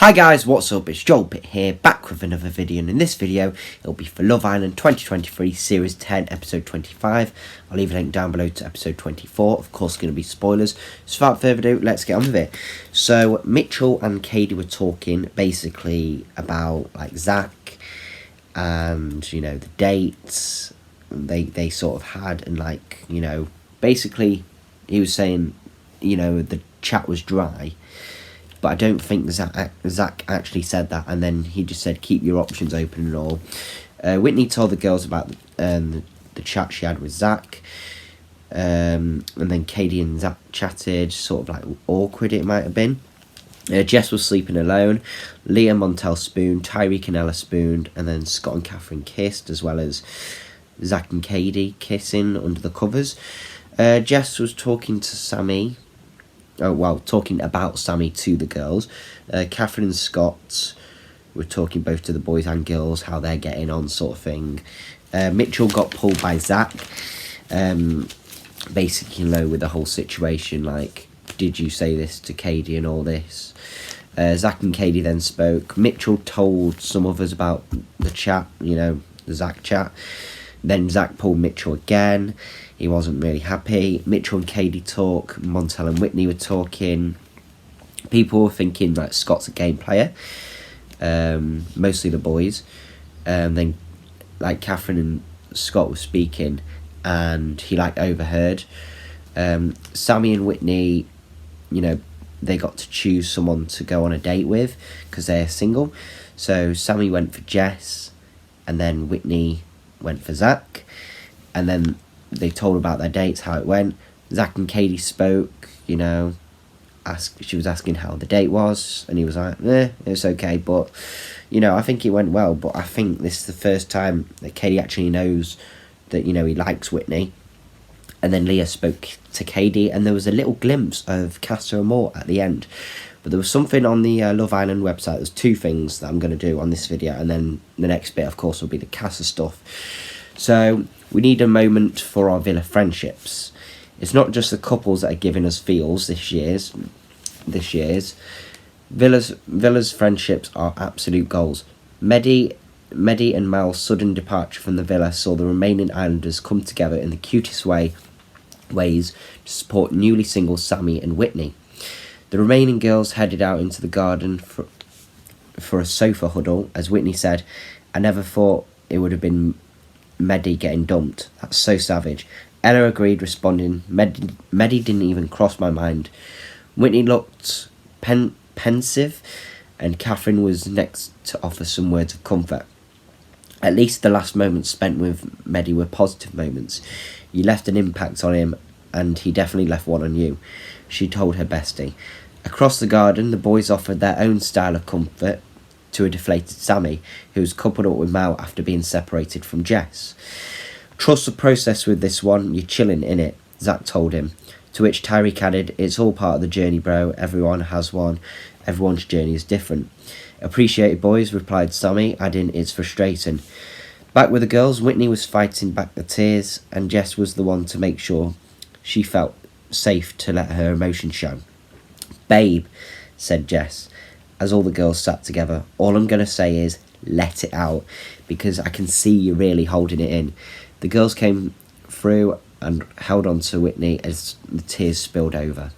Hi guys, what's up? It's Joel Pitt here, back with another video, and in this video, it'll be for Love Island 2023 Series 10, Episode 25. I'll leave a link down below to Episode 24, of course going to be spoilers. So without further ado, let's get on with it. So, Mitchell and Katie were talking, basically, about, like, Zach, and, you know, the dates they sort of had, and, like, you know, basically, he was saying, you know, the chat was dry. But I don't think Zach actually said that, and then he just said, keep your options open and all. Whitney told the girls about the chat she had with Zach. And then Katie and Zach chatted, sort of like awkward it might have been. Jess was sleeping alone. Leah Montel spooned, Tyreek and Ella spooned, and then Scott and Catherine kissed, as well as Zach and Katie kissing under the covers. Jess was talking to Sammy. Talking about Sammy to the girls. Catherine and Scott were talking both to the boys and girls, how they're getting on, sort of thing. Mitchell got pulled by Zach, basically, you know, with the whole situation, like, did you say this to Katie and all this? Zach and Katie then spoke. Mitchell told some others about the chat, you know, the Zach chat. Then Zach pulled Mitchell again. He wasn't really happy. Mitchell and Katie talk. Montel and Whitney were talking. People were thinking that Scott's a game player. Mostly the boys. Then, like, Catherine and Scott were speaking, and he, like, overheard. Sammy and Whitney, you know, they got to choose someone to go on a date with because they're single. So Sammy went for Jess, and then Whitney went for Zach, and then they told about their dates, how it went. Zach and Katie spoke, you know, she was asking how the date was, and he was like, it's okay, but, you know, I think it went well, but I think this is the first time that Katie actually knows that, you know, he likes Whitney. And then Leah spoke to Katie, and there was a little glimpse of Casa Amor at the end. But there was something on the Love Island website. There's two things that I'm going to do on this video, and then the next bit, of course, will be the Casa stuff. So, we need a moment for our Villa friendships. It's not just the couples that are giving us feels this year's. Villa's friendships are absolute goals. Mehdi and Mal's sudden departure from the Villa saw the remaining islanders come together in the cutest ways to support newly single Sammy and Whitney. The remaining girls headed out into the garden for a sofa huddle. As Whitney said, I never thought it would have been Mehdi getting dumped. That's so savage. Ella agreed, responding, Mehdi didn't even cross my mind. Whitney looked pensive, and Catherine was next to offer some words of comfort. At least the last moments spent with Mehdi were positive moments. You left an impact on him, and he definitely left one on you, she told her bestie. Across the garden, the boys offered their own style of comfort to a deflated Sammy, who was coupled up with Mal after being separated from Jess. Trust the process with this one, you're chilling in it, Zach told him. To which Tyreek added, it's all part of the journey, bro. Everyone has one. Everyone's journey is different. Appreciate it, boys, replied Sammy, adding, it's frustrating. Back with the girls, Whitney was fighting back the tears, and Jess was the one to make sure she felt safe to let her emotions show. Babe, said Jess, as all the girls sat together, all I'm going to say is, let it out, because I can see you really holding it in. The girls came through and held on to Whitney as the tears spilled over.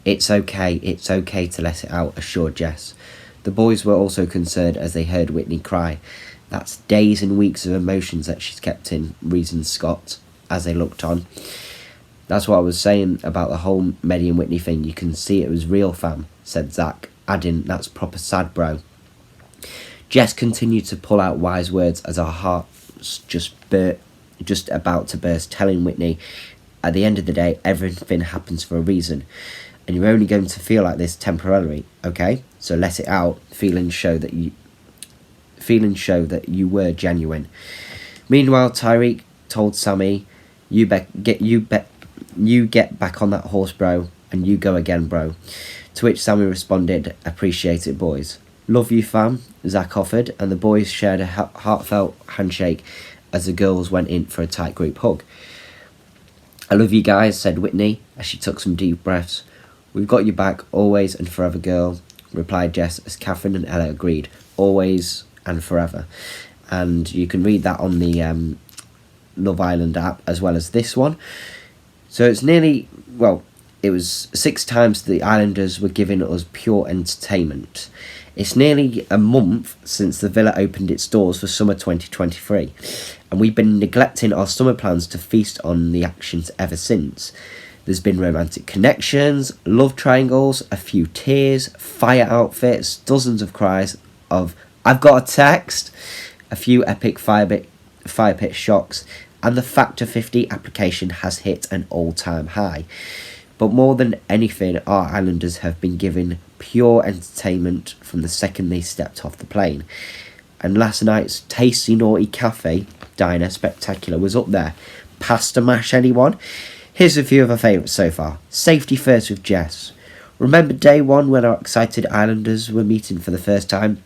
It's okay to let it out, assured Jess. The boys were also concerned as they heard Whitney cry. That's days and weeks of emotions that she's kept in, reasoned Scott, as they looked on. That's what I was saying about the whole Mehdi and Whitney thing. You can see it was real, fam, said Zach, adding, that's proper sad, bro. Jess continued to pull out wise words as her heart just about to burst, telling Whitney, at the end of the day, everything happens for a reason, and you're only going to feel like this temporarily, okay? So let it out. Feelings show that you were genuine. Meanwhile, Tyreek told Sammy, you get back on that horse, bro, and you go again, bro. To which Sammy responded, appreciate it, boys. Love you, fam, Zach offered, and the boys shared a heartfelt handshake as the girls went in for a tight group hug. I love you guys, said Whitney, as she took some deep breaths. We've got your back, always and forever, girl. replied Jess, as Catherine and Ella agreed. Always and forever. And you can read that on the Love Island app as well as this one. So it's nearly, well, it was 6 times the Islanders were giving us pure entertainment. It's nearly a month since the villa opened its doors for summer 2023, and we've been neglecting our summer plans to feast on the actions ever since. There's been romantic connections, love triangles, a few tears, fire outfits, dozens of cries of "I've got a text," a few epic fire pit shocks, and the Factor 50 application has hit an all-time high. But more than anything, our Islanders have been given pure entertainment from the second they stepped off the plane. And last night's Tasty Naughty Cafe Diner Spectacular was up there. Pasta mash, anyone? Here's a few of our favourites so far. Safety first with Jess. Remember day one when our excited Islanders were meeting for the first time?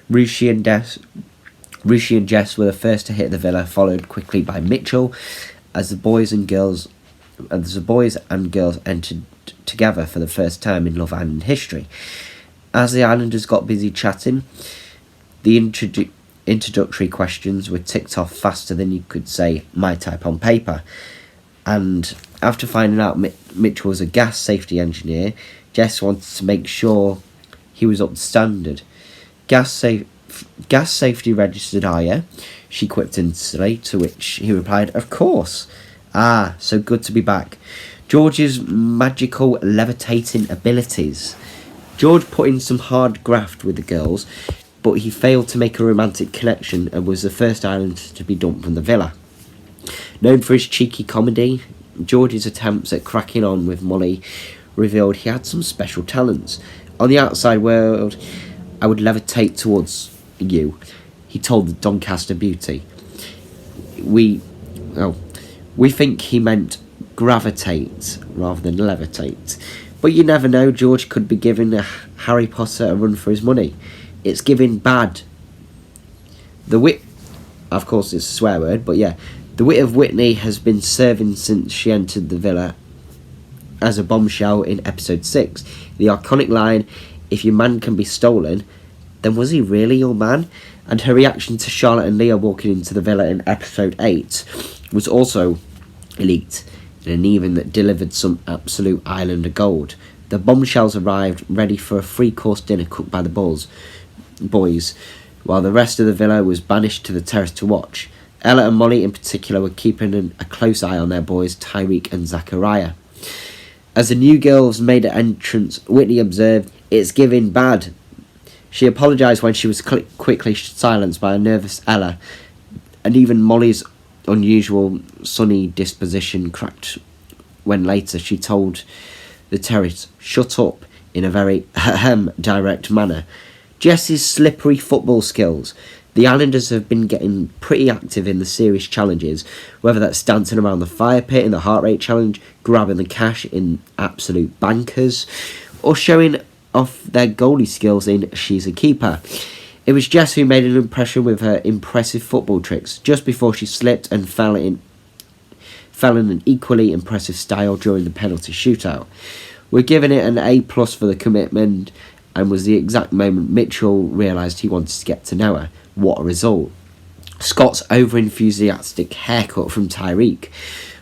Rishi and Jess were the first to hit the villa, followed quickly by Mitchell, as the boys and girls entered together for the first time in Love Island history. As the Islanders got busy chatting, the introductory questions were ticked off faster than you could say "my type" on paper. And after finding out Mitchell was a gas safety engineer, Jess wanted to make sure he was up to standard. Gas safety registered, are you? She quipped instantly, to which he replied, "Of course." "Ah, so good to be back." George's magical levitating abilities. George put in some hard graft with the girls, but he failed to make a romantic connection and was the first Islander to be dumped from the villa. Known for his cheeky comedy, George's attempts at cracking on with Molly revealed he had some special talents. "On the outside world, I would levitate towards you," he told the Doncaster Beauty. We think he meant gravitate rather than levitate. But you never know, George could be giving Harry Potter a run for his money. It's giving bad. The wit, of course it's a swear word, but yeah. The wit of Whitney has been serving since she entered the villa as a bombshell in episode 6. The iconic line, "If your man can be stolen, then was he really your man?" And her reaction to Charlotte and Leah walking into the villa in episode 8 was also elite, in an even that delivered some absolute Islander gold. The bombshells arrived ready for a 3-course dinner cooked by the boys, while the rest of the villa was banished to the terrace to watch. Ella and Molly in particular were keeping a close eye on their boys, Tyreek and Zachariah. As the new girls made an entrance, Whitney observed, "It's giving bad." She apologised when she was quickly silenced by a nervous Ella, and even Molly's unusual sunny disposition cracked when later she told the terrace, "Shut up," in a very direct manner. Jess's slippery football skills. The Islanders have been getting pretty active in the serious challenges, whether that's dancing around the fire pit in the heart rate challenge, grabbing the cash in absolute bankers, or showing off their goalie skills in She's a Keeper. It was Jess who made an impression with her impressive football tricks, just before she slipped and fell in an equally impressive style during the penalty shootout. We're giving it an A+ for the commitment, and was the exact moment Mitchell realised he wanted to get to know her. What a result. Scott's over-enthusiastic haircut from Tyreek.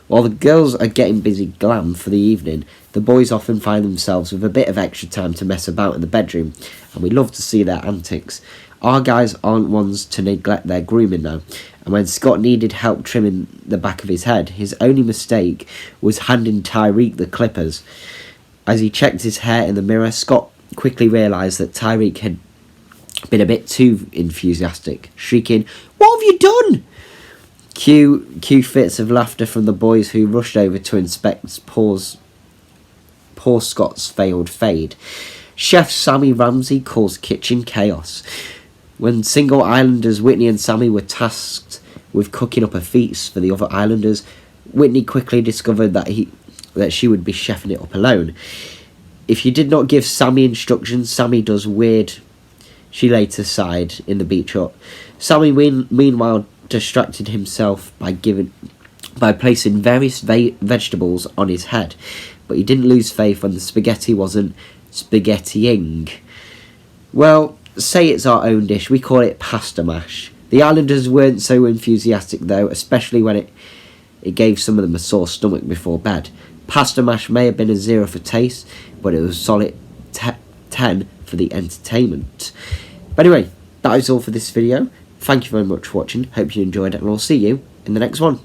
While the girls are getting busy glam for the evening, the boys often find themselves with a bit of extra time to mess about in the bedroom, and we love to see their antics. Our guys aren't ones to neglect their grooming though, and when Scott needed help trimming the back of his head, his only mistake was handing Tyreek the clippers. As he checked his hair in the mirror, Scott quickly realised that Tyreek had been a bit too enthusiastic, shrieking, "What have you done?" Cue fits of laughter from the boys, who rushed over to inspect poor Scott's failed fade. Chef Sammy Ramsey caused kitchen chaos. When single Islanders Whitney and Sammy were tasked with cooking up a feast for the other Islanders, Whitney quickly discovered that she would be chefing it up alone. If you did not give Sammy instructions, Sammy does weird, she later sighed in the beach hut. Sammy meanwhile distracted himself by placing various vegetables on his head, but he didn't lose faith when the spaghetti wasn't spaghettiing. Well, say it's our own dish. We call it pasta mash. The Islanders weren't so enthusiastic though, especially when it gave some of them a sore stomach before bed. Pasta mash may have been a 0 for taste, but it was a solid 10 for the entertainment. But anyway, that is all for this video. Thank you very much for watching. Hope you enjoyed it, and I'll see you in the next one.